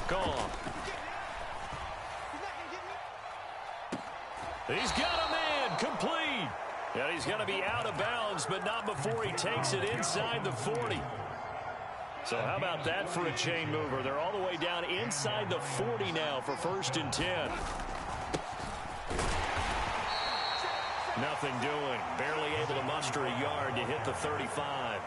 Gone. He's got a man. Complete. And he's going to be out of bounds, but not before he takes it inside the 40. So how about that for a chain mover? They're all the way down inside the 40 now for 1st and 10. Nothing doing. Barely able to muster a yard to hit the 35.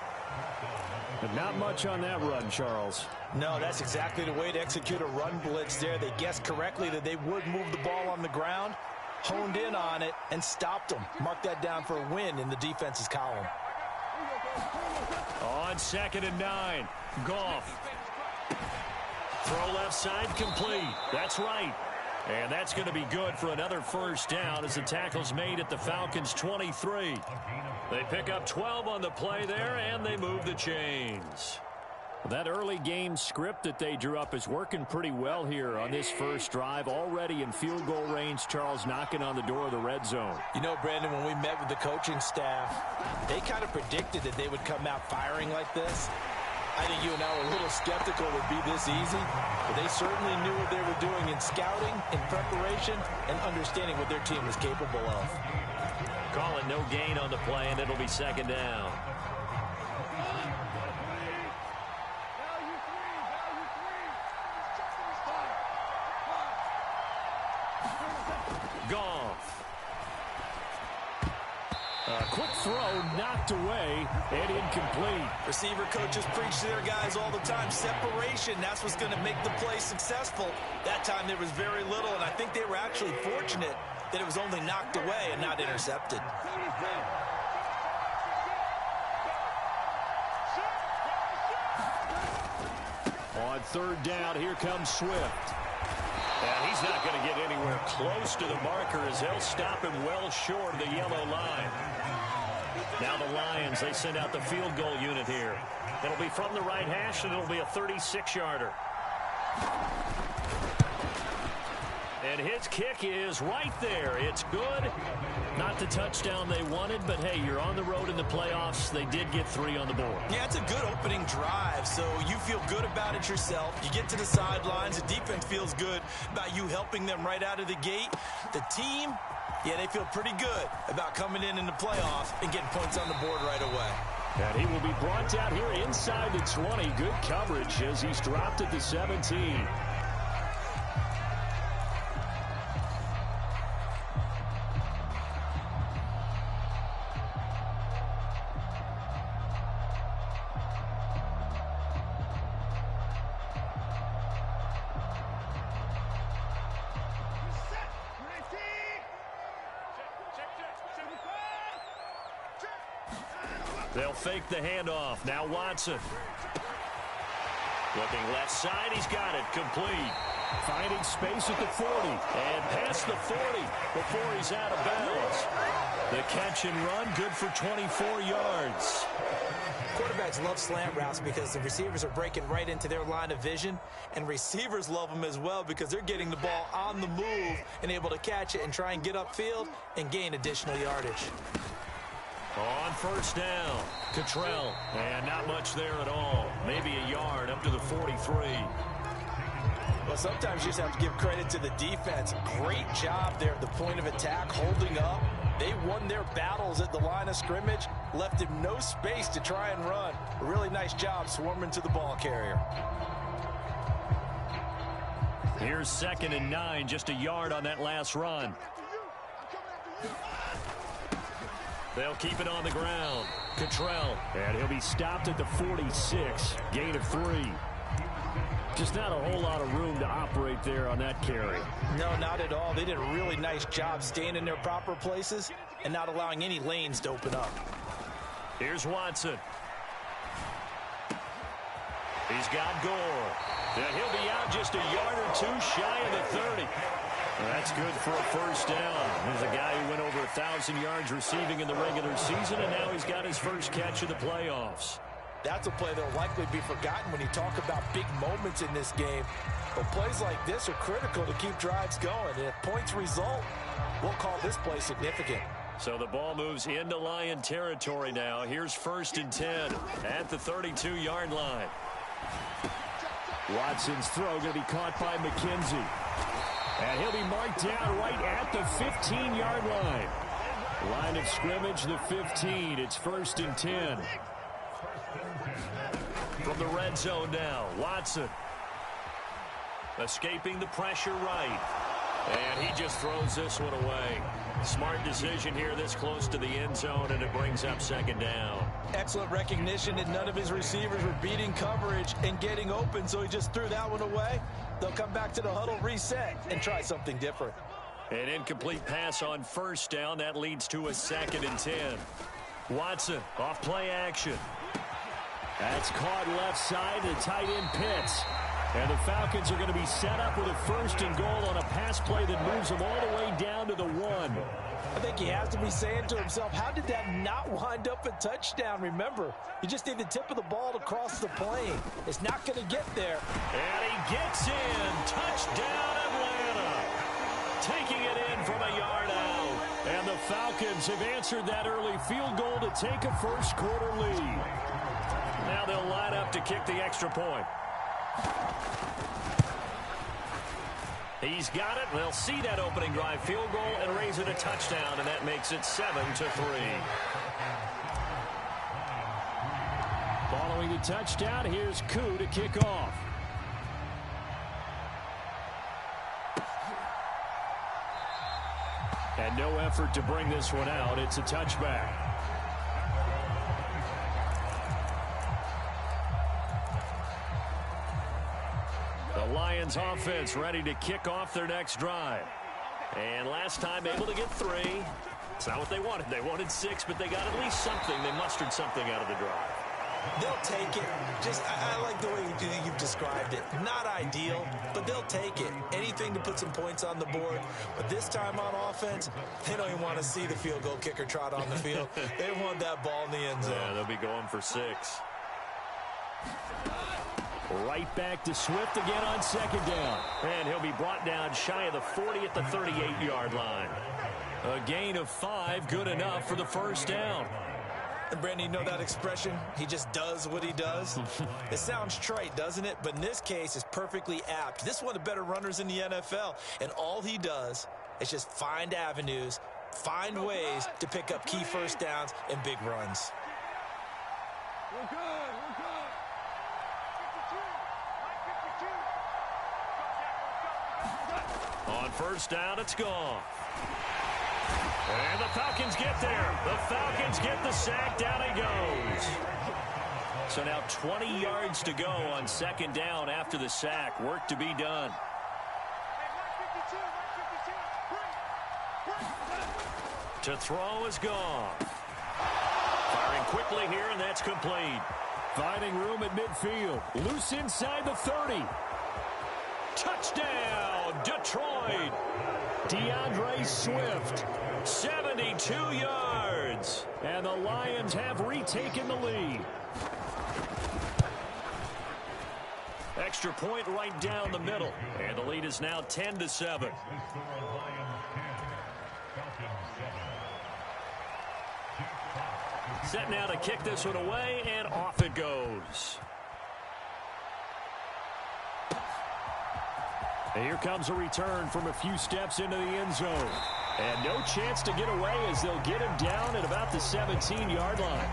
But not much on that run, Charles. No, that's exactly the way to execute a run blitz there. They guessed correctly that they would move the ball on the ground, honed in on it, and stopped them. Mark that down for a win in the defense's column. On 2nd and 9, Goff. Throw left side, complete. That's right. And that's going to be good for another 1st down as the tackle's made at the Falcons' 23. They pick up 12 on the play there, and they move the chains. That early game script that they drew up is working pretty well here on this first drive. Already in field goal range, Charles knocking on the door of the red zone. You know, Brandon, when we met with the coaching staff, they kind of predicted that they would come out firing like this. I think you and I were a little skeptical it would be this easy, but they certainly knew what they were doing in scouting, in preparation, and understanding what their team was capable of. Calling no gain on the play, and it'll be 2nd down. Goff. A quick throw knocked away and incomplete. Receiver coaches preach to their guys all the time. Separation, that's what's going to make the play successful. That time there was very little, and I think they were actually fortunate that it was only knocked away and not intercepted. On 3rd down, here comes Swift. And he's not going to get anywhere close to the marker as they'll stop him well short of the yellow line. Now the Lions, they send out the field goal unit here. It'll be from the right hash, and it'll be a 36-yarder. And his kick is right there. It's good. Not the touchdown they wanted, but hey, you're on the road in the playoffs. They did get 3 on the board. Yeah, it's a good opening drive, so you feel good about it yourself. You get to the sidelines. The defense feels good about you helping them right out of the gate. The team, yeah, they feel pretty good about coming in the playoffs and getting points on the board right away. And he will be brought down here inside the 20. Good coverage as he's dropped at the 17. They'll fake the handoff. Now Watson. Looking left side. He's got it. Complete. Finding space at the 40. And past the 40 before he's out of bounds. The catch and run, good for 24 yards. Quarterbacks love slant routes because the receivers are breaking right into their line of vision, and receivers love them as well because they're getting the ball on the move and able to catch it and try and get upfield and gain additional yardage. On 1st down, Cottrell, and not much there at all. Maybe a yard up to the 43. Well, sometimes you just have to give credit to the defense. Great job there at the point of attack, holding up. They won their battles at the line of scrimmage, left him no space to try and run. A really nice job swarming to the ball carrier. Here's 2nd and 9, just a yard on that last run. They'll keep it on the ground. Cottrell, and he'll be stopped at the 46. Gain of 3. Just not a whole lot of room to operate there on that carry. No, not at all. They did a really nice job staying in their proper places and not allowing any lanes to open up. Here's Watson. He's got Gore. And he'll be out just a yard or 2 shy of the 30. That's good for a 1st down. There's a guy who went over 1,000 yards receiving in the regular season, and now he's got his first catch of the playoffs. That's a play that will likely be forgotten when you talk about big moments in this game. But plays like this are critical to keep drives going. And if points result, we'll call this play significant. So the ball moves into Lion territory now. Here's 1st and 10 at the 32-yard line. Watson's throw going to be caught by McKenzie. And he'll be marked down right at the 15-yard line. Line of scrimmage, the 15. It's 1st and 10. From the red zone now, Watson. Escaping the pressure right. And he just throws this one away. Smart decision here this close to the end zone, and it brings up 2nd down. Excellent recognition that none of his receivers were beating coverage and getting open, so he just threw that one away. They'll come back to the huddle, reset, and try something different. An incomplete pass on 1st down. That leads to a 2nd and 10. Watson off play action. That's caught left side. The tight end Pitts. And the Falcons are going to be set up with a 1st and goal on a pass play that moves them all the way down to the 1. I think he has to be saying to himself, how did that not wind up a touchdown? Remember, you just need the tip of the ball to cross the plane. It's not going to get there. And he gets in. Touchdown, Atlanta. Taking it in from a yard out. And the Falcons have answered that early field goal to take a first-quarter lead. Now they'll line up to kick the extra point. He's got it. They'll see that opening drive field goal and raise it a touchdown, and that makes it 7-3. Following the touchdown, here's Koo to kick off. And no effort to bring this one out. It's a touchback. The Lions offense ready to kick off their next drive. And last time able to get 3. It's not what they wanted. They wanted 6, but they got at least something. They mustered something out of the drive. They'll take it. I like the way you've described it. Not ideal, but they'll take it. Anything to put some points on the board. But this time on offense, they don't even want to see the field goal kicker trot on the field. They want that ball in the end zone. Yeah, they'll be going for 6. Right back to Swift again on 2nd down. And he'll be brought down shy of the 40 at the 38-yard line. A gain of 5, good enough for the 1st down. And Brandon, you know that expression? He just does what he does. It sounds trite, doesn't it? But in this case, it's perfectly apt. This is one of the better runners in the NFL. And all he does is just find avenues, find ways to pick up key 1st downs and big runs. We're good. On 1st down, it's gone. And the Falcons get there. The Falcons get the sack. Down he goes. So now 20 yards to go on 2nd down after the sack. Work to be done. To throw is gone. Firing quickly here, and that's complete. Finding room at midfield. Loose inside the 30. Touchdown, Detroit. DeAndre Swift, 72 yards. And the Lions have retaken the lead. Extra point right down the middle. And the lead is now 10-7. Set now to kick this one away, and off it goes. And here comes a return from a few steps into the end zone. And no chance to get away as they'll get him down at about the 17-yard line.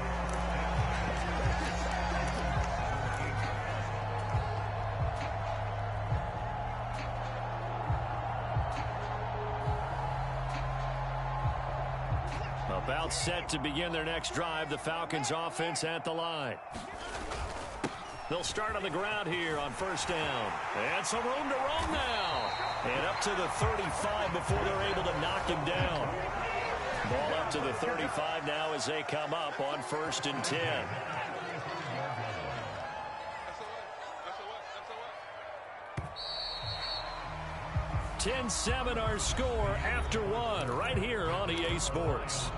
About set to begin their next drive, the Falcons offense at the line. They'll start on the ground here on 1st down. And some room to roam now. And up to the 35 before they're able to knock him down. Ball up to the 35 now as they come up on 1st and 10. 10-7 our score after 1 right here on EA Sports.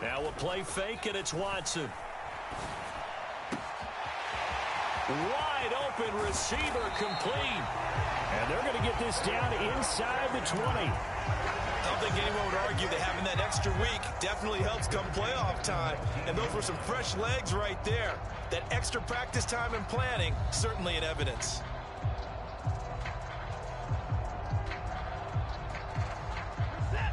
Now we'll play fake, and it's Watson. Wide open receiver complete. And they're going to get get this down inside the 20. I don't think anyone would argue that having that extra week definitely helps come playoff time. And those were some fresh legs right there. That extra practice time and planning, certainly in evidence.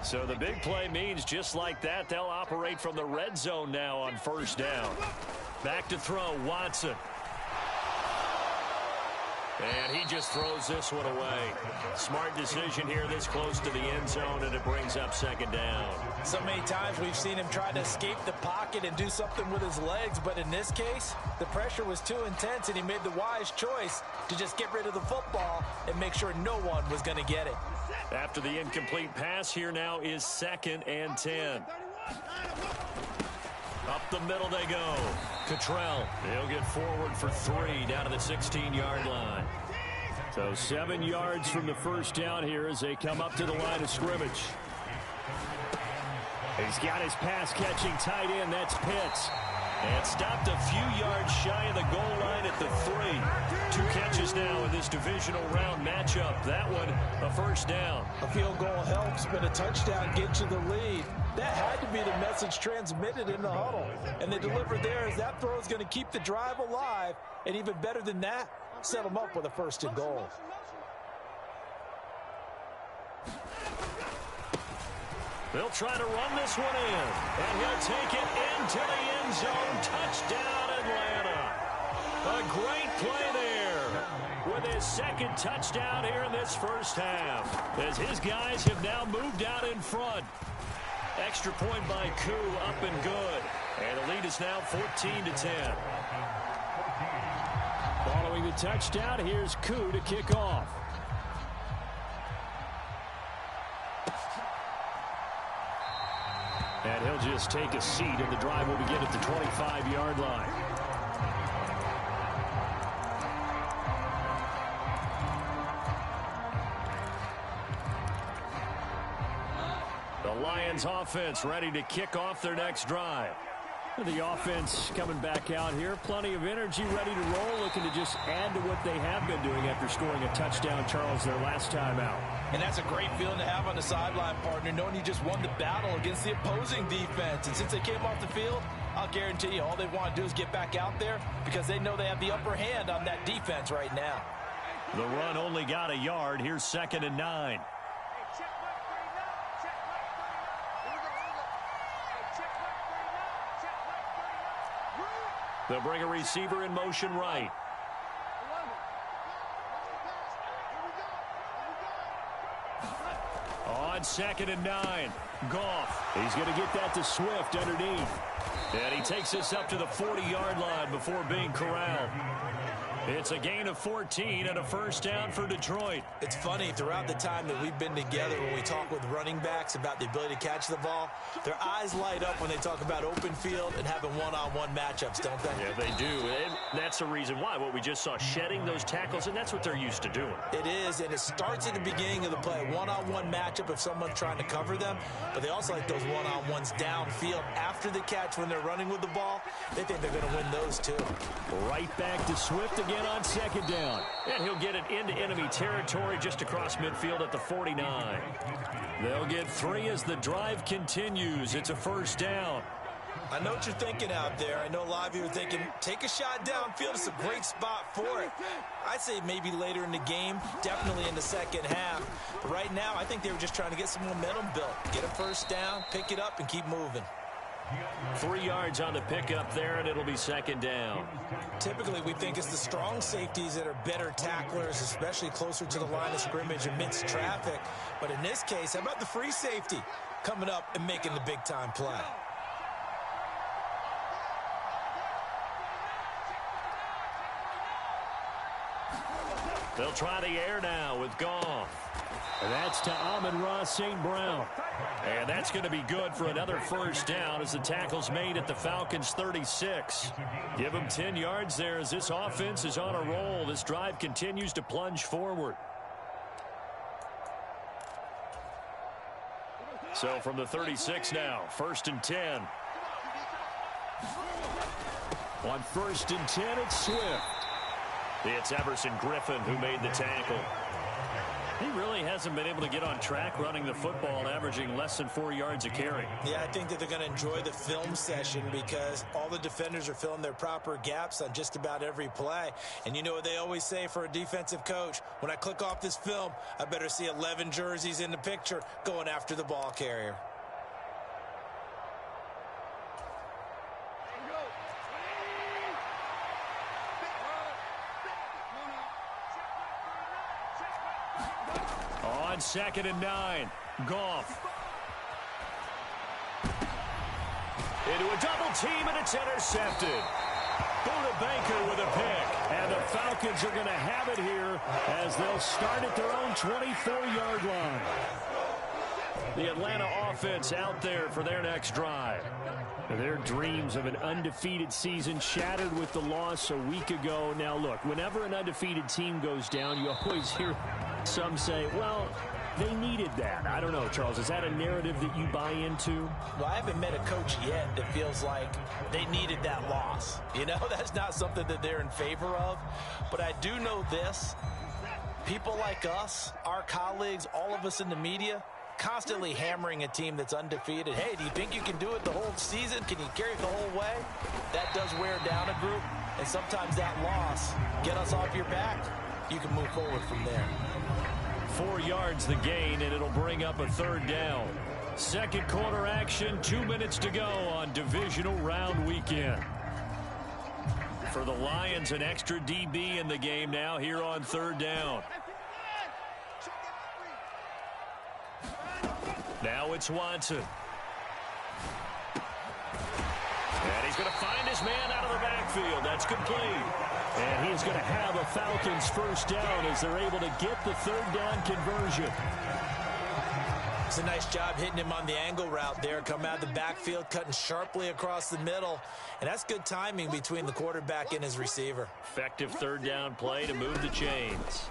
So the big play means just like that, they'll operate from the red zone now on first down. Back to throw, Watson. And he just throws this one away. Smart decision here this close to the end zone, and it brings up second down. So many times we've seen him try to escape the pocket and do something with his legs, but in this case, the pressure was too intense, and he made the wise choice to just get rid of the football and make sure no one was going to get it. After the incomplete pass, here now is 2nd and 10. Up the middle they go. Cottrell, he'll get forward for 3 down to the 16-yard line. So 7 yards from the first down here as they come up to the line of scrimmage. He's got his pass-catching tight end. That's Pitts. And stopped a few yards shy of the goal line at the 3. 2 catches now in this divisional round matchup. That one, a first down. A field goal helps, but a touchdown gets you the lead. That had to be the message transmitted in the huddle. And they delivered there as that throw is going to keep the drive alive. And even better than that, set them up with a 1st and goal. They'll try to run this one in. And he'll take it into the end zone. Touchdown, Atlanta. A great play there with his 2nd touchdown here in this first half. As his guys have now moved out in front. Extra point by Koo, up and good. And the lead is now 14-10. Following the touchdown, here's Koo to kick off. And he'll just take a seat, and the drive will begin at the 25-yard line. The Lions offense ready to kick off their next drive. The offense coming back out here. Plenty of energy, ready to roll, looking to just add to what they have been doing after scoring a touchdown, Charles, their last time out. And that's a great feeling to have on the sideline, partner, knowing you just won the battle against the opposing defense. And since they came off the field, I'll guarantee you all they want to do is get back out there because they know they have the upper hand on that defense right now. The run only got a yard. Here's 2nd and 9. They'll bring a receiver in motion right. On 2nd and 9. Goff. He's going to get that to Swift underneath. And he takes this up to the 40-yard line before being corralled. It's a gain of 14 and a first down for Detroit. It's funny, throughout the time that we've been together, when we talk with running backs about the ability to catch the ball, their eyes light up when they talk about open field and having one-on-one matchups, don't they? Yeah, they do. And that's the reason why. What we just saw, shedding those tackles, and that's what they're used to doing. It is, and it starts at the beginning of the play. One-on-one matchup if someone's trying to cover them, but they also like those one-on-ones downfield after the catch when they're running with the ball. They think they're going to win those too. Right back to Swift again on 2nd down. And he'll get it into enemy territory just across midfield at the 49. They'll get 3 as the drive continues. It's a first down. I know what you're thinking out there. I know a lot of you are thinking, take a shot downfield. It's a great spot for it. I'd say maybe later in the game, definitely in the second half. But right now, I think they were just trying to get some momentum built. Get a first down, pick it up, and keep moving. 3 yards on the pickup there, and it'll be second down. Typically, we think it's the strong safeties that are better tacklers, especially closer to the line of scrimmage amidst traffic. But in this case, how about the free safety coming up and making the big-time play? They'll try the air now with Goff. And that's to Amon-Ra St. Brown. And that's going to be good for another first down as the tackle's made at the Falcons' 36. Give them 10 yards there as this offense is on a roll. This drive continues to plunge forward. So from the 36 now, 1st and 10. On 1st and 10, it's Swift. It's Everson Griffin who made the tackle. He really hasn't been able to get on track running the football and averaging less than 4 yards a carry. Yeah, I think that they're going to enjoy the film session because all the defenders are filling their proper gaps on just about every play. And you know what they always say for a defensive coach? When I click off this film, I better see 11 jerseys in the picture going after the ball carrier. On 2nd and 9, Goff. Into a double team, and it's intercepted. Buda Baker with a pick. And the Falcons are going to have it here as they'll start at their own 24-yard line. The Atlanta offense out there for their next drive. Their dreams of an undefeated season shattered with the loss a week ago. Now, look, whenever an undefeated team goes down, you always hear some say, well, they needed that. I don't know, Charles. Is that a narrative that you buy into? Well, I haven't met a coach yet that feels like they needed that loss. You know, that's not something that they're in favor of. But I do know this. People like us, our colleagues, all of us in the media, constantly hammering a team that's undefeated. Hey, do you think you can do it the whole season? Can you carry it the whole way? That does wear down a group. And sometimes that loss, get us off your back, you can move forward from there. 4 yards the gain, and it'll bring up a 3rd down. Second quarter action, 2 minutes to go on divisional round weekend. For the Lions, an extra DB in the game now here on 3rd down. Now it's Watson. And he's going to find his man out of the backfield. That's complete. And he's going to have a Falcons first down as they're able to get the 3rd down conversion. It's a nice job hitting him on the angle route there. Come out of the backfield, cutting sharply across the middle. And that's good timing between the quarterback and his receiver. Effective 3rd down play to move the chains.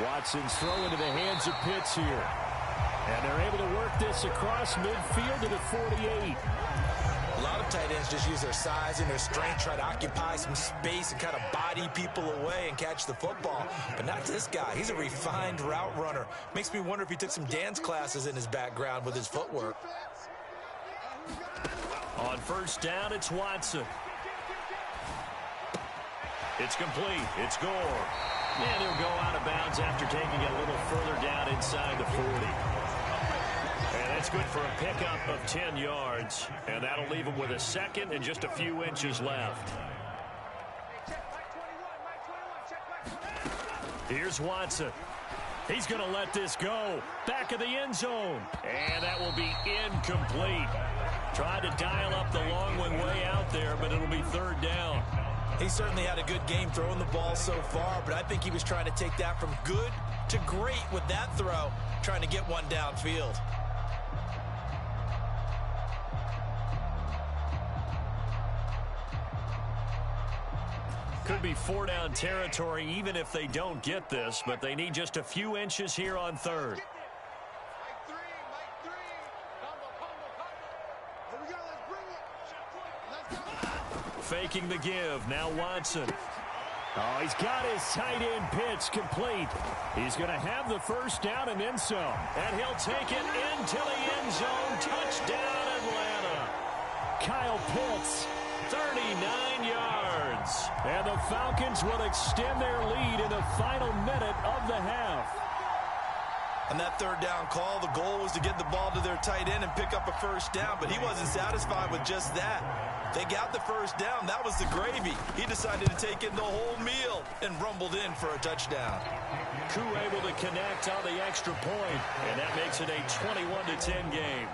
Watson's throw into the hands of Pitts here. And they're able to work this across midfield to the 48. A lot of tight ends just use their size and their strength, try to occupy some space and kind of body people away and catch the football. But not this guy. He's a refined route runner. Makes me wonder if he took some dance classes in his background with his footwork. On 1st down, it's Watson. It's complete. It's Gore. And he'll go out of bounds after taking it a little further down inside the 40. And that's good for a pickup of 10 yards. And that'll leave him with a 2nd and just a few inches left. Here's Watson. He's going to let this go. Back of the end zone. And that will be incomplete. Tried to dial up the long one way out there, but it'll be 3rd down. He certainly had a good game throwing the ball so far, but I think he was trying to take that from good to great with that throw, trying to get one downfield. Could be 4-down territory even if they don't get this, but they need just a few inches here on 3rd. Faking the give. Now Watson. Oh, he's got his tight end Pitts complete. He's going to have the first down and then some. And he'll take it into the end zone. Touchdown, Atlanta. Kyle Pitts, 39 yards. And the Falcons will extend their lead in the final minute of the half. On that 3rd down call, the goal was to get the ball to their tight end and pick up a first down, but he wasn't satisfied with just that. They got the first down. That was the gravy. He decided to take in the whole meal and rumbled in for a touchdown. Koo able to connect on the extra point, and that makes it a 21-10 game.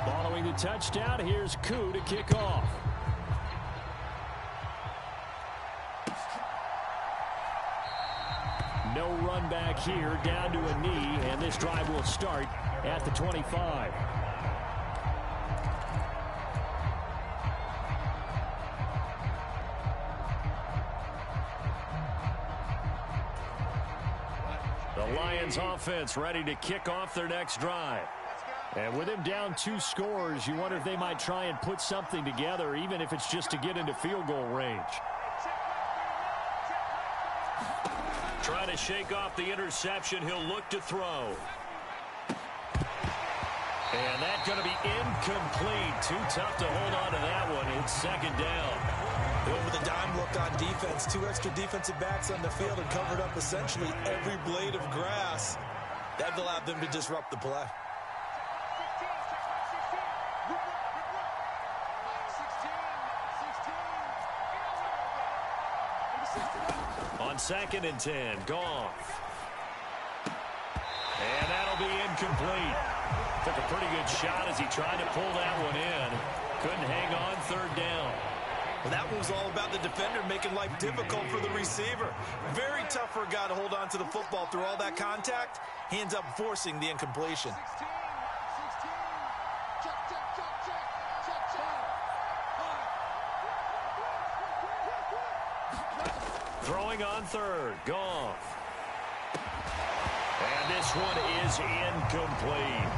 Following the touchdown, here's Koo to kick off. No run back here, down to a knee, and this drive will start at the 25. The Lions offense ready to kick off their next drive. And with him down 2 scores, you wonder if they might try and put something together, even if it's just to get into field goal range. Trying to shake off the interception. He'll look to throw. And that's going to be incomplete. Too tough to hold on to that one. It's second down. Over the dime look on defense. 2 extra defensive backs on the field and covered up essentially every blade of grass. That allowed them to disrupt the play. On 2nd and 10, Goff. And that'll be incomplete. Took a pretty good shot as he tried to pull that one in. Couldn't hang on 3rd down. Well, that one was all about the defender making life difficult for the receiver. Very tough for a guy to hold on to the football through all that contact. He ends up forcing the incompletion. Throwing on 3rd, Goff. And this one is incomplete.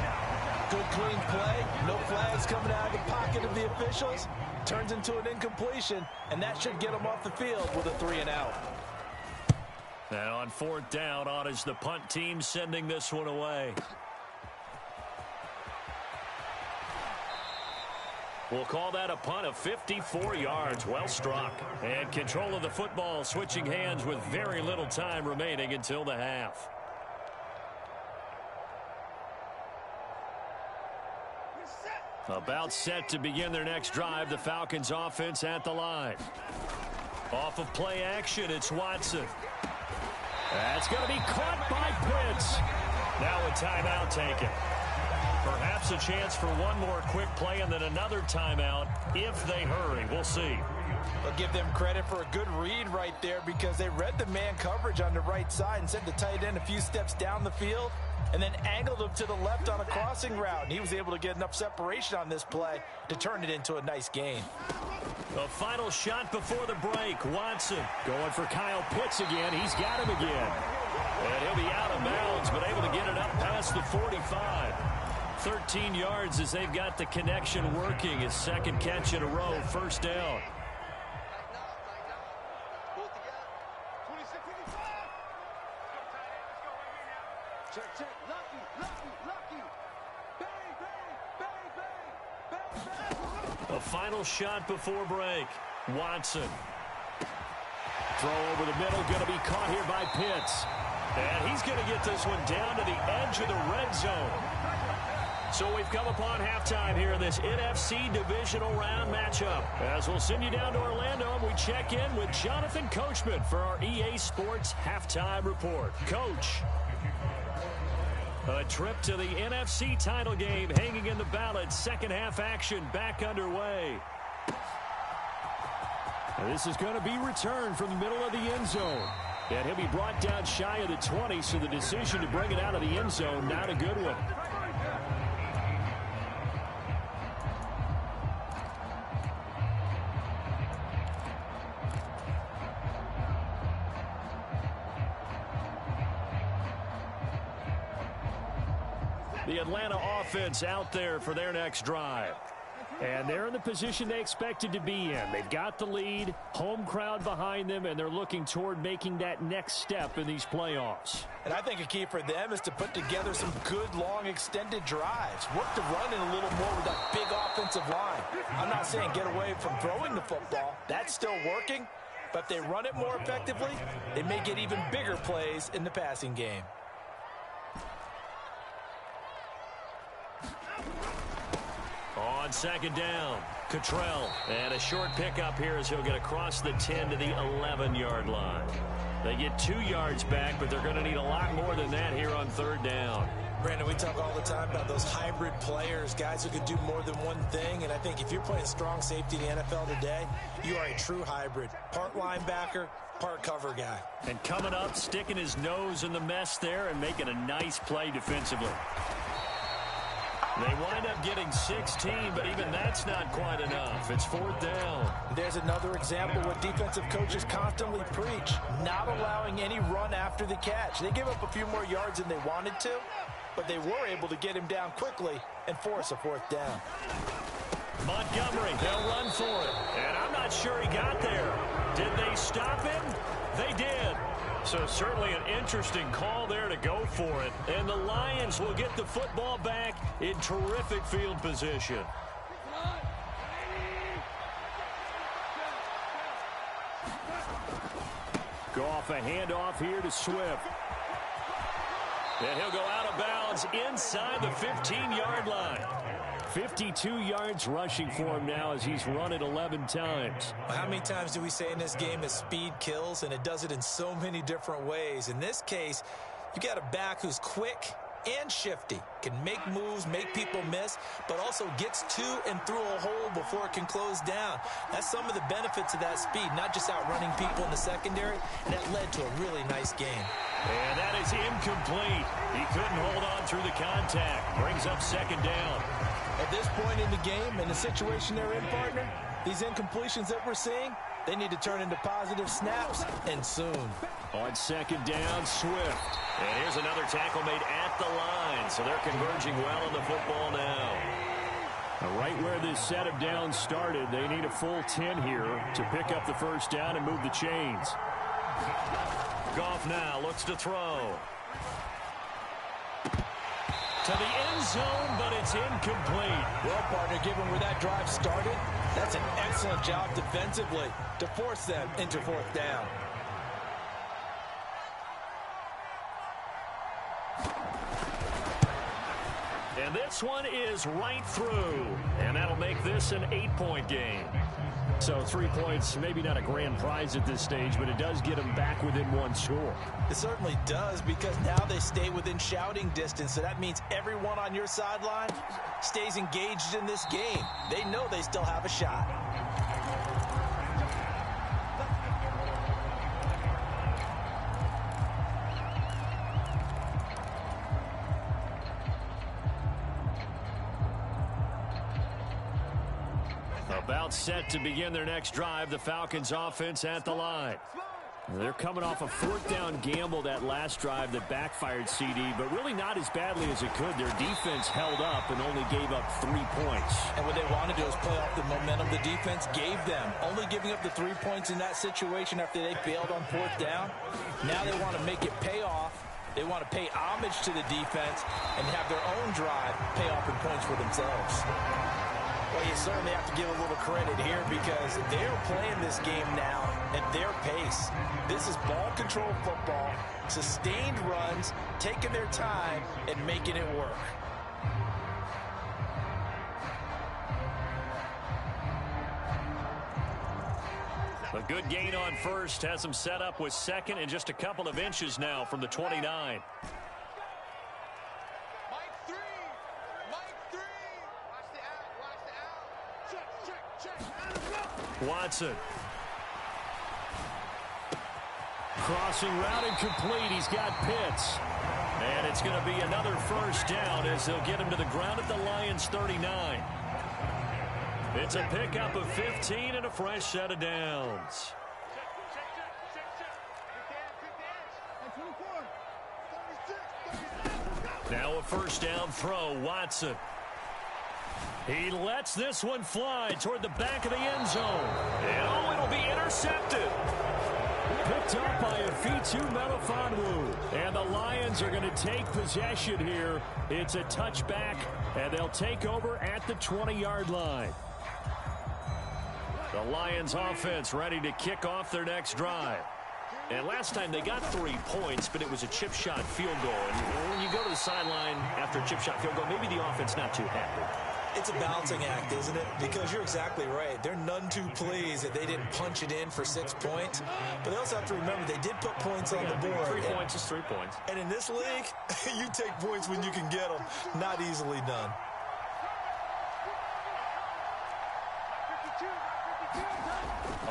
Good clean play. No flags coming out of the pocket of the officials. Turns into an incompletion, and that should get him off the field with a 3-and-out. And on 4th down, on is the punt team sending this one away. We'll call that a punt of 54 yards. Well struck. And control of the football switching hands with very little time remaining until the half. About set to begin their next drive. The Falcons offense at the line. Off of play action, it's Watson. That's going to be caught by Pitts. Now a timeout taken. Perhaps a chance for one more quick play and then another timeout if they hurry. We'll see. I'll give them credit for a good read right there because they read the man coverage on the right side and sent the tight end a few steps down the field and then angled him to the left on a crossing route. And he was able to get enough separation on this play to turn it into a nice gain. A final shot before the break. Watson going for Kyle Pitts again. He's got him again. And he'll be out of bounds, but able to get it up past the 45. 13 yards as they've got the connection working. His 2nd catch in a row, 1st down. A final shot before break. Watson. Throw over the middle, going to be caught here by Pitts. And he's going to get this one down to the edge of the red zone. So we've come upon halftime here in this NFC divisional round matchup. As we'll send you down to Orlando, and we check in with Jonathan Coachman for our EA Sports Halftime Report. Coach, a trip to the NFC title game hanging in the balance. 2nd half action back underway. And this is going to be returned from the middle of the end zone. And he'll be brought down shy of the 20, so the decision to bring it out of the end zone, not a good one. The Atlanta offense out there for their next drive. And they're in the position they expected to be in. They've got the lead, home crowd behind them, and they're looking toward making that next step in these playoffs. And I think a key for them is to put together some good, long, extended drives. Work the run in a little more with that big offensive line. I'm not saying get away from throwing the football. That's still working. But if they run it more effectively, they may get even bigger plays in the passing game. On 2nd down, Cottrell. And a short pickup here as he'll get across the 10 to the 11-yard line. They get 2 yards back, but they're going to need a lot more than that here on 3rd down. Brandon, we talk all the time about those hybrid players, guys who can do more than one thing. And I think if you're playing strong safety in the NFL today, you are a true hybrid. Part linebacker, part cover guy. And coming up, sticking his nose in the mess there and making a nice play defensively. They wind up getting 16, but even that's not quite enough. It's 4th down. There's another example what defensive coaches constantly preach, not allowing any run after the catch. They gave up a few more yards than they wanted to, but they were able to get him down quickly and force a 4th down. Montgomery, they'll run for it. And I'm not sure he got there. Did they stop him? They did. So certainly an interesting call there to go for it. And the Lions will get the football back in terrific field position. Goff, a handoff here to Swift. And he'll go out of bounds inside the 15-yard line. 52 yards rushing for him now as he's run it 11 times. Well, how many times do we say in this game that speed kills, and it does it in so many different ways? In this case, you got a back who's quick and shifty, can make moves, make people miss, but also gets to and through a hole before it can close down. That's some of the benefits of that speed, not just outrunning people in the secondary, and that led to a really nice game. And that is incomplete. He couldn't hold on through the contact. Brings up second down. At this point in the game, in the situation they're in, partner, these incompletions that we're seeing, they need to turn into positive snaps, and soon. On second down, Swift. And here's another tackle made at the line, so they're converging well on the football now. Right where this set of downs started, they need a full 10 here to pick up the first down and move the chains. Goff now looks to throw. To the end zone, but it's incomplete. Well, partner, given where that drive started, that's an excellent job defensively to force them into fourth down. And this one is right through. And that'll make this an 8-point game. So 3 points, maybe not a grand prize at this stage, but it does get them back within one score. It certainly does, because now they stay within shouting distance. So that means everyone on your sideline stays engaged in this game. They know they still have a shot. About set to begin their next drive, the Falcons offense at the line. They're coming off a fourth down gamble that last drive that backfired CD, but really not as badly as it could. Their defense held up and only gave up 3 points. And what they want to do is play off the momentum the defense gave them. Only giving up the 3 points in that situation after they failed on fourth down. Now they want to make it pay off. They want to pay homage to the defense and have their own drive pay off in points for themselves. Well, you certainly have to give a little credit here, because they're playing this game now at their pace. This is ball control football, sustained runs, taking their time and making it work. A good gain on first has them set up with second and just a couple of inches now from the 29. Watson. Crossing route incomplete. He's got Pitts. And it's going to be another first down as they'll get him to the ground at the Lions' 39. It's a pickup of 15 and a fresh set of downs. Now a first down throw, Watson. He lets this one fly toward the back of the end zone. And oh, it'll be intercepted. Picked up by Afitu Melifonwu. And the Lions are going to take possession here. It's a touchback, and they'll take over at the 20-yard line. The Lions offense ready to kick off their next drive. And last time they got 3 points, but it was a chip shot field goal. And when you go to the sideline after a chip shot field goal, maybe the offense not too happy. It's a balancing act, isn't it? Because you're exactly right. They're none too pleased that they didn't punch it in for 6 points. But they also have to remember they did put points on the board. 3 points is 3 points. And in this league, you take points when you can get them. Not easily done.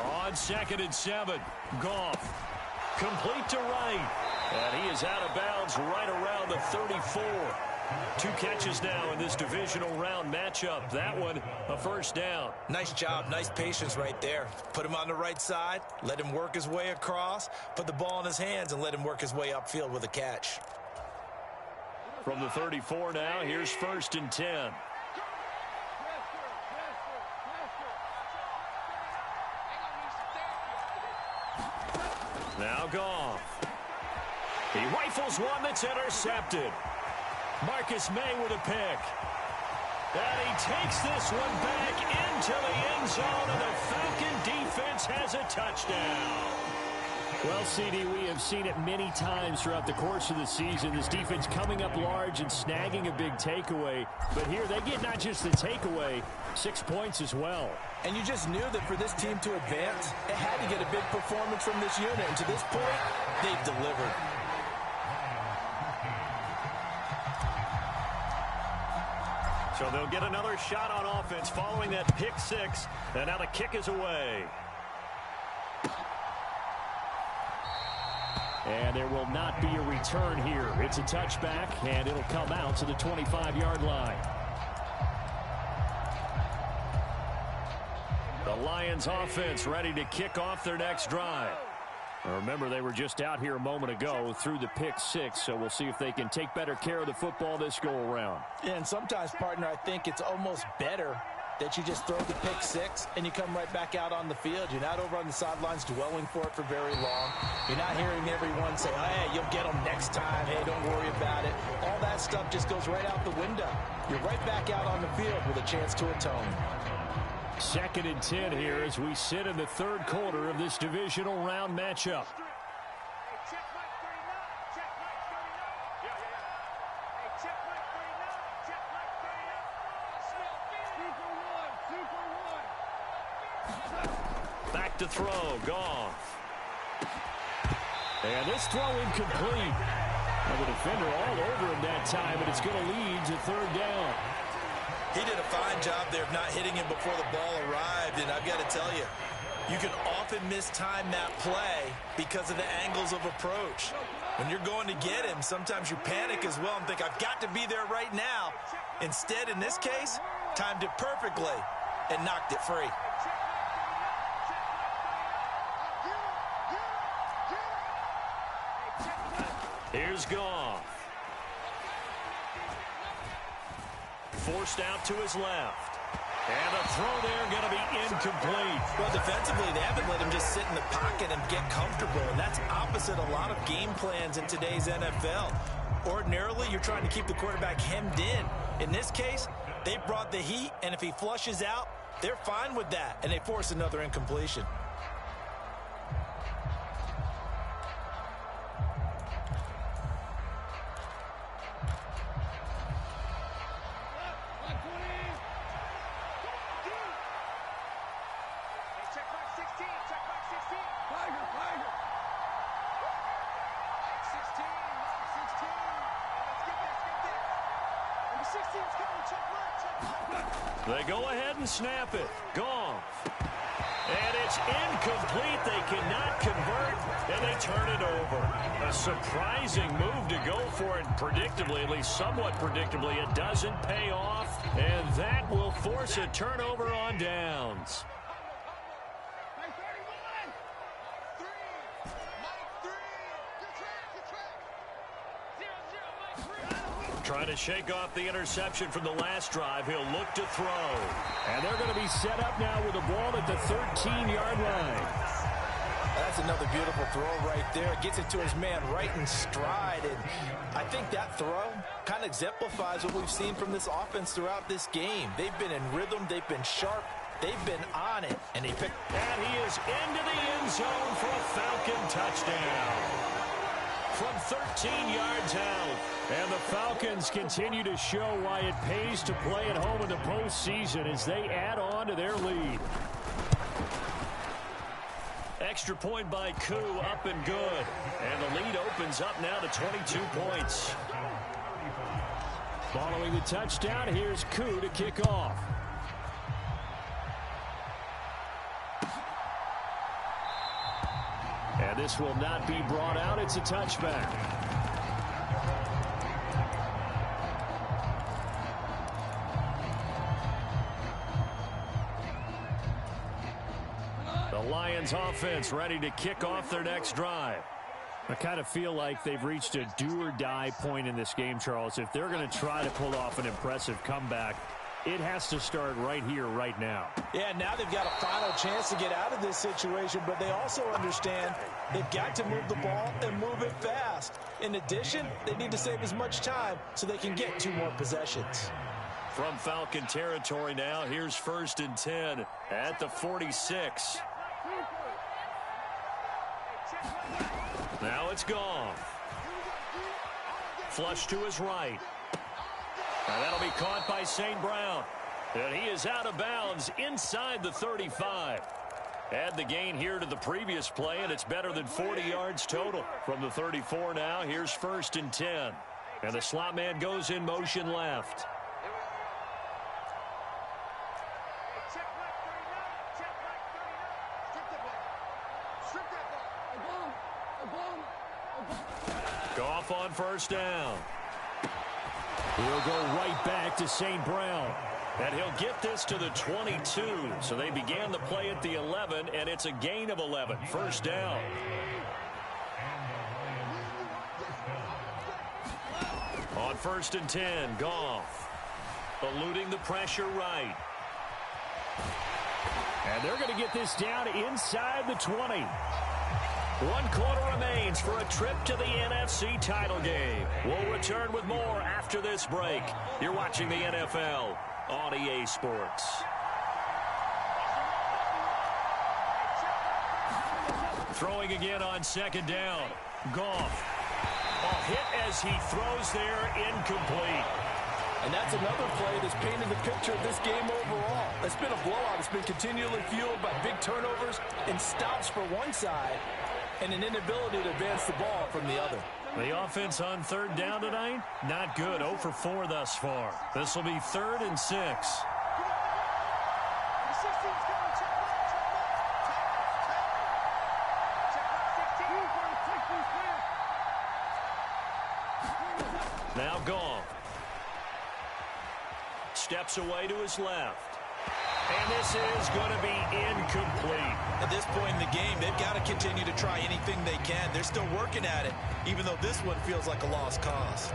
On 2nd and 7, Goff. Complete to right. And he is out of bounds right around the 34. 2 catches now in this divisional round matchup. That one, a first down. Nice job, nice patience right there. Put him on the right side, let him work his way across, put the ball in his hands, and let him work his way upfield with a catch. From the 34 now, here's 1st and 10. Now Goff. He rifles one that's intercepted. Marcus May with a pick. And he takes this one back into the end zone, and the Falcon defense has a touchdown. Well, CD, we have seen it many times throughout the course of the season. This defense coming up large and snagging a big takeaway. But here they get not just the takeaway, 6 points as well. And you just knew that for this team to advance, it had to get a big performance from this unit. And to this point, they've delivered. So they'll get another shot on offense following that pick six. And now the kick is away. And there will not be a return here. It's a touchback, and it'll come out to the 25-yard line. The Lions offense ready to kick off their next drive. Remember, they were just out here a moment ago through the pick six, so we'll see if they can take better care of the football this go-around. And sometimes, partner, I think it's almost better that you just throw the pick six and you come right back out on the field. You're not over on the sidelines dwelling for it for very long. You're not hearing everyone say, hey, you'll get them next time. Hey, don't worry about it. All that stuff just goes right out the window. You're right back out on the field with a chance to atone. 2nd and 10 here as we sit in the third quarter of this divisional round matchup. Back to throw, Goff. And this throw incomplete. And the defender all over him that time, but it's going to lead to 3rd down. He did a fine job there of not hitting him before the ball arrived, and I've got to tell you, you can often mistime that play because of the angles of approach. When you're going to get him, sometimes you panic as well and think, I've got to be there right now. Instead, in this case, timed it perfectly and knocked it free. Here's Goff. Forced out to his left. And a throw there going to be incomplete. Well, defensively, they haven't let him just sit in the pocket and get comfortable, and that's opposite a lot of game plans in today's NFL. Ordinarily, you're trying to keep the quarterback hemmed in. In this case, they brought the heat, and if he flushes out, they're fine with that, and they force another incompletion. They go ahead and snap it. Goff. And it's incomplete. They cannot convert, and they turn it over. A surprising move to go for it. Predictably, at least somewhat predictably, it doesn't pay off, and that will force a turnover on downs. Trying to shake off the interception from the last drive. He'll look to throw. And they're going to be set up now with the ball at the 13-yard line. That's another beautiful throw right there. Gets it to his man right in stride. And I think that throw kind of exemplifies what we've seen from this offense throughout this game. They've been in rhythm. They've been sharp. They've been on it. And he picked. And he is into the end zone for a Falcon touchdown. From 13 yards out. And the Falcons continue to show why it pays to play at home in the postseason as they add on to their lead. Extra point by Koo, up and good. And the lead opens up now to 22 points. Following the touchdown, here's Koo to kick off. And this will not be brought out. It's a touchback. The Lions offense ready to kick off their next drive. I kind of feel like they've reached a do-or-die point in this game, Charles. If they're going to try to pull off an impressive comeback, It has to start right here, right now. Yeah, now they've got a final chance to get out of this situation, but they also understand they've got to move the ball and move it fast. In addition, they need to save as much time so they can get 2 more possessions. From Falcon territory now, here's 1st and 10 at the 46. Now it's gone. Flush to his right. And that'll be caught by St. Brown. And he is out of bounds inside the 35. Add the gain here to the previous play, and it's better than 40 yards total. From the 34 now, here's 1st and 10. And the slot man goes in motion left. Goff on 1st down. He'll go right back to St. Brown. And he'll get this to the 22. So they began the play at the 11, and it's a gain of 11. 1st down. On 1st and 10, Goff. Eluding the pressure right. And they're going to get this down inside the 20. 1 quarter remains for a trip to the NFC title game. We'll return with more after this break. You're watching the NFL on EA Sports. Throwing again on 2nd down. Goff. A hit as he throws there, incomplete. And that's another play that's painted the picture of this game overall. It's been a blowout. It's been continually fueled by big turnovers and stops for one side and an inability to advance the ball from the other. The offense on 3rd down tonight, not good. 0 for 4 thus far. This will be 3rd and 6. Now Goff. Steps away to his left. And this is going to be incomplete. At this point in the game, they've got to continue to try anything they can. They're still working at it, even though this one feels like a lost cause.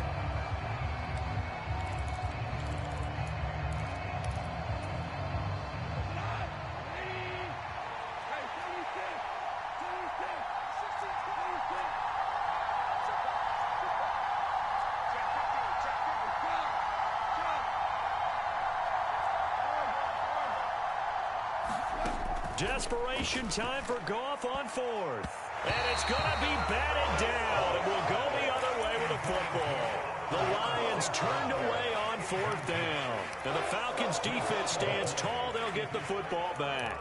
Desperation time for Goff on 4th. And it's going to be batted down. And we'll go the other way with the football. The Lions turned away on 4th down. And the Falcons defense stands tall. They'll get the football back.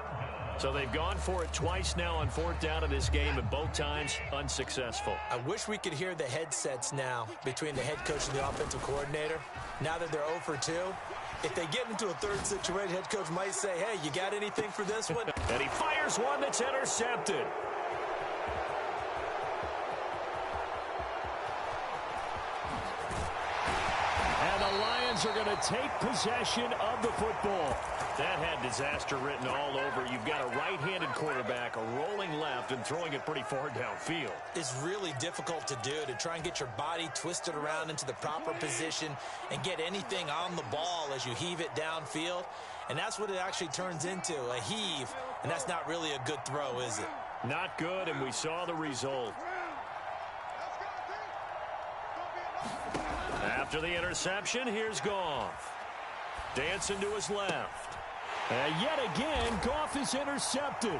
So they've gone for it twice now on 4th down in this game, and both times unsuccessful. I wish we could hear the headsets now between the head coach and the offensive coordinator. Now that they're 0 for 2, if they get into a 3rd situation, head coach might say, hey, you got anything for this one? And he fires one that's intercepted. And the Lions are going to take possession of the football. That had disaster written all over. You've got a right-handed quarterback, a rolling left, and throwing it pretty far downfield. It's really difficult to do, to try and get your body twisted around into the proper position and get anything on the ball as you heave it downfield. And that's what it actually turns into, a heave. And that's not really a good throw, is it? Not good, and we saw the result. After the interception, here's Goff. Dancing to his left. And yet again, Goff is intercepted.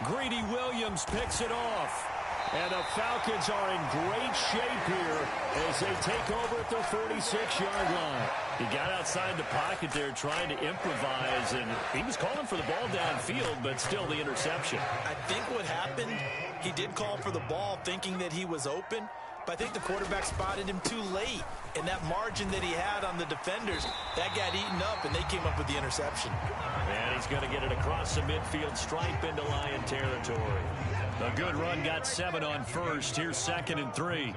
Greedy Williams picks it off. And the Falcons are in great shape here as they take over at the 46-yard line. He got outside the pocket there trying to improvise, and he was calling for the ball downfield, but still the interception. I think what happened, he did call for the ball thinking that he was open, but I think the quarterback spotted him too late. And that margin that he had on the defenders, that got eaten up, and they came up with the interception. And he's going to get it across the midfield stripe into Lion territory. A good run, got 7 on 1st. Here's 2nd and 3.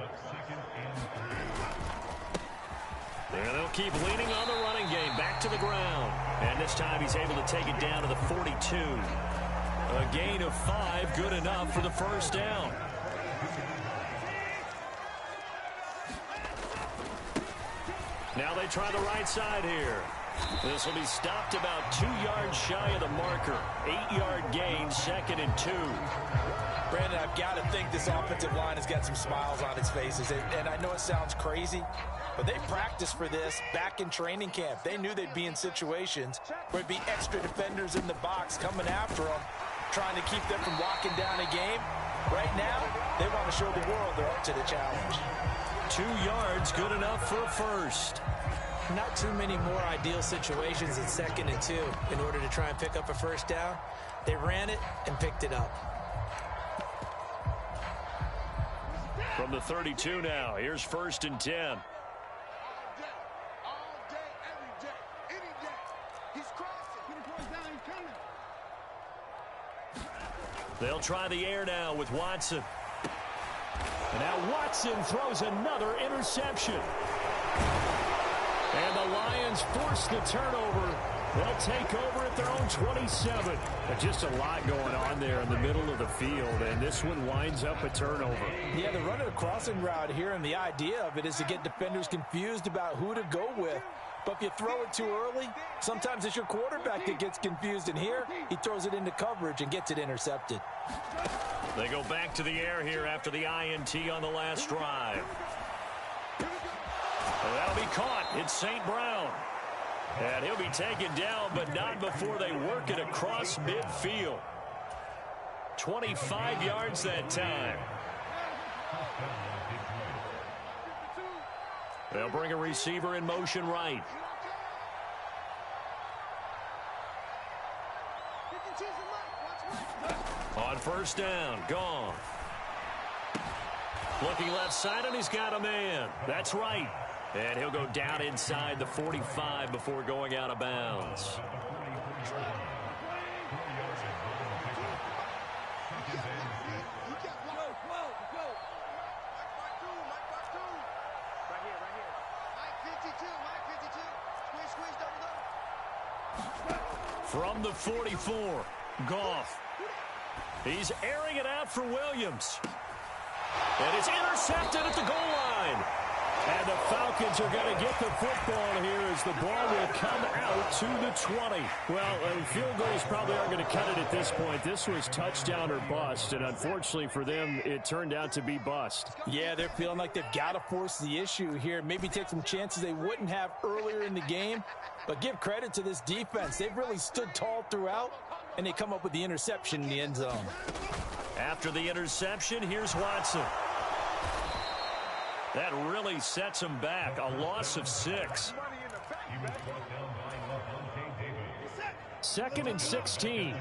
And they'll keep leaning on the running game. Back to the ground. And this time he's able to take it down to the 42. A gain of 5, good enough for the 1st down. Now they try the right side here. This will be stopped about 2 yards shy of the marker. 8-yard gain, 2nd and 2. Brandon, I've got to think this offensive line has got some smiles on its faces. And I know it sounds crazy, but they practiced for this back in training camp. They knew they'd be in situations where it'd be extra defenders in the box coming after them, trying to keep them from locking down a game. Right now, they want to show the world they're up to the challenge. 2 yards, good enough for a first. Not too many more ideal situations in 2nd and 2 in order to try and pick up a first down. They ran it and picked it up. From the 32 now, here's 1st and 10. They'll try the air now with Watson. And now Watson throws another interception. And the Lions force the turnover. They'll take over at their own 27. Just a lot going on there in the middle of the field, and this one winds up a turnover. Yeah, they're running a crossing route here, and the idea of it is to get defenders confused about who to go with. But if you throw it too early, sometimes it's your quarterback that gets confused, and here he throws it into coverage and gets it intercepted. They go back to the air here after the INT on the last drive. And that'll be caught. It's St. Brown. And he'll be taken down, but not before they work it across midfield. 25 yards that time. They'll bring a receiver in motion right. On 1st down, gone. Looking left side, and he's got a man. That's right. And he'll go down inside the 45 before going out of bounds. From the 44, Goff. He's airing it out for Williams. And it's intercepted at the goal line. And the Falcons are going to get the football here as the ball will come out to the 20. Well, field goals probably aren't going to cut it at this point. This was touchdown or bust, and unfortunately for them, it turned out to be bust. Yeah, they're feeling like they've got to force the issue here. Maybe take some chances they wouldn't have earlier in the game. But give credit to this defense. They've really stood tall throughout, and they come up with the interception in the end zone. After the interception, here's Watson. That really sets him back. A loss of 6. 2nd and 16.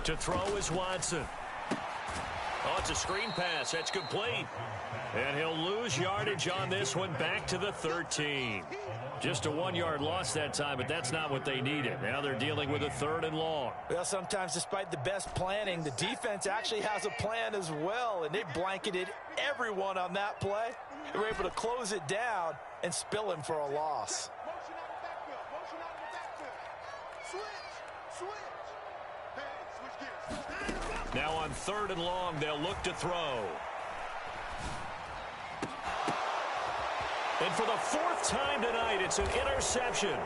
To throw is Watson. Oh, it's a screen pass. That's complete. And he'll lose yardage on this one, back to the 13. Just a 1-yard loss that time, but that's not what they needed. Now they're dealing with a 3rd and long. Well, sometimes despite the best planning, the defense actually has a plan as well, and they blanketed everyone on that play. They were able to close it down and spill him for a loss. Now on 3rd and long, they'll look to throw. And for the 4th time tonight, it's an interception.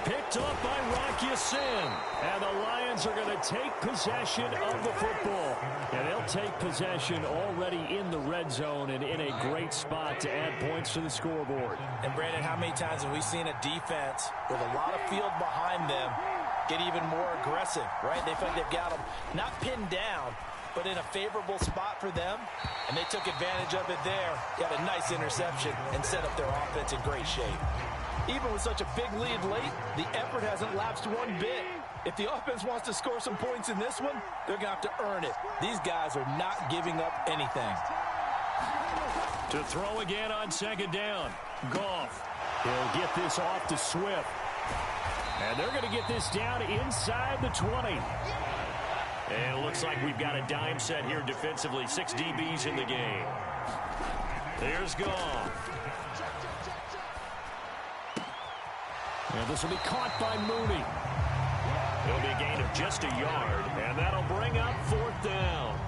Picked up by Rock Ya-Sin. And the Lions are going to take possession of the football. And they'll take possession already in the red zone and in a great spot to add points to the scoreboard. And, Brandon, how many times have we seen a defense with a lot of field behind them get even more aggressive, right? They feel like they've got them not pinned down, but in a favorable spot for them, and they took advantage of it there. Got a nice interception and set up their offense in great shape. Even with such a big lead late, the effort hasn't lapsed one bit. If the offense wants to score some points in this one, they're going to have to earn it. These guys are not giving up anything. To throw again on 2nd down, Goff. He'll get this off to Swift. And they're going to get this down inside the 20. And it looks like we've got a dime set here defensively. 6 DBs in the game. Here's Goff. And this will be caught by Mooney. It'll be a gain of just a yard, and that'll bring up 4th down.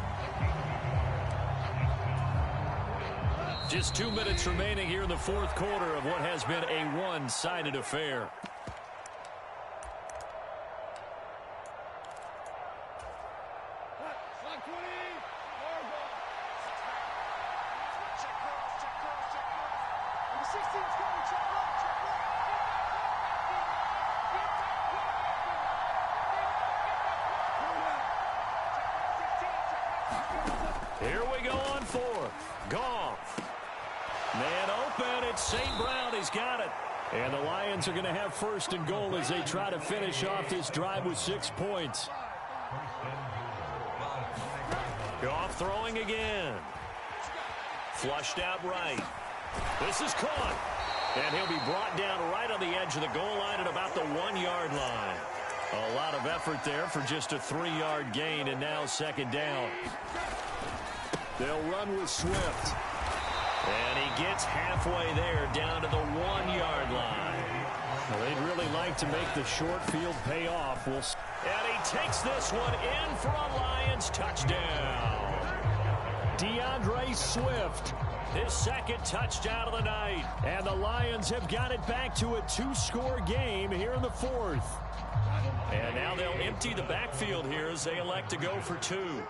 Just 2 minutes remaining here in the fourth quarter of what has been a one-sided affair. Here we go on fourth. Goff. Man open. It's St. Brown. He's got it. And the Lions are going to have first and goal as they try to finish off this drive with 6 points. Goff throwing again. Flushed out right. This is caught. And he'll be brought down right on the edge of the goal line at about the 1-yard line. A lot of effort there for just a 3-yard gain, and now second down. They'll run with Swift. And he gets halfway there down to the 1-yard line. Well, they'd really like to make the short field pay off. And he takes this one in for a Lions touchdown. DeAndre Swift. His second touchdown of the night. And the Lions have got it back to a 2-score game here in the fourth. And now they'll empty the backfield here as they elect to go for 2.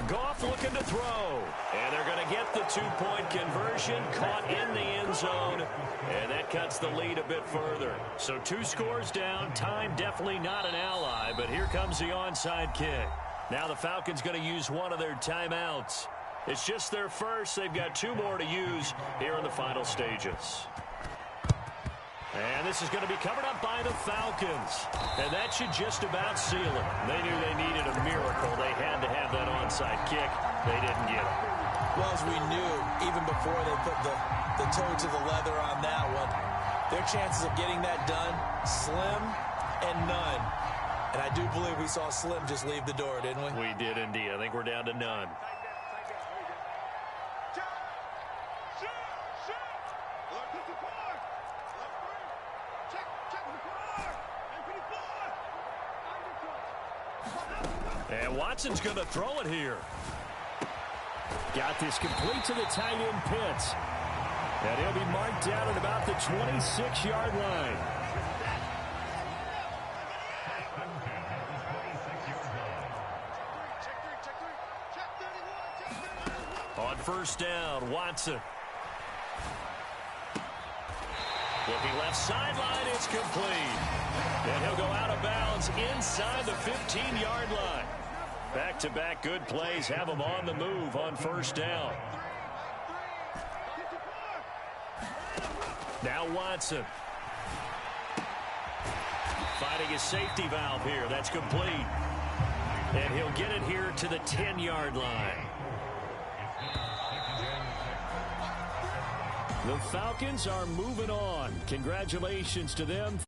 Goff looking to throw. And they're going to get the 2-point conversion, caught in the end zone. And that cuts the lead a bit further. So 2 scores down. Time definitely not an ally, but here comes the onside kick. Now the Falcons going to use one of their timeouts. It's just their first. They've got 2 more to use here in the final stages. And this is going to be covered up by the Falcons. And that should just about seal it. They knew they needed a miracle. They had to have that onside kick. They didn't get it. Well, as we knew, even before they put the toe to the leather on that one, their chances of getting that done, slim and none. And I do believe we saw Slim just leave the door, didn't we? We did indeed. I think we're down to none. And Watson's going to throw it here. Got this complete to the tight end Pitts. And he'll be marked down at about the 26-yard line. On first down, Watson. Looking left sideline, it's complete. And he'll go out of bounds inside the 15-yard line. Back-to-back good plays have them on the move on first down. Now Watson. Finding his safety valve here. That's complete. And he'll get it here to the 10-yard line. The Falcons are moving on. Congratulations to them.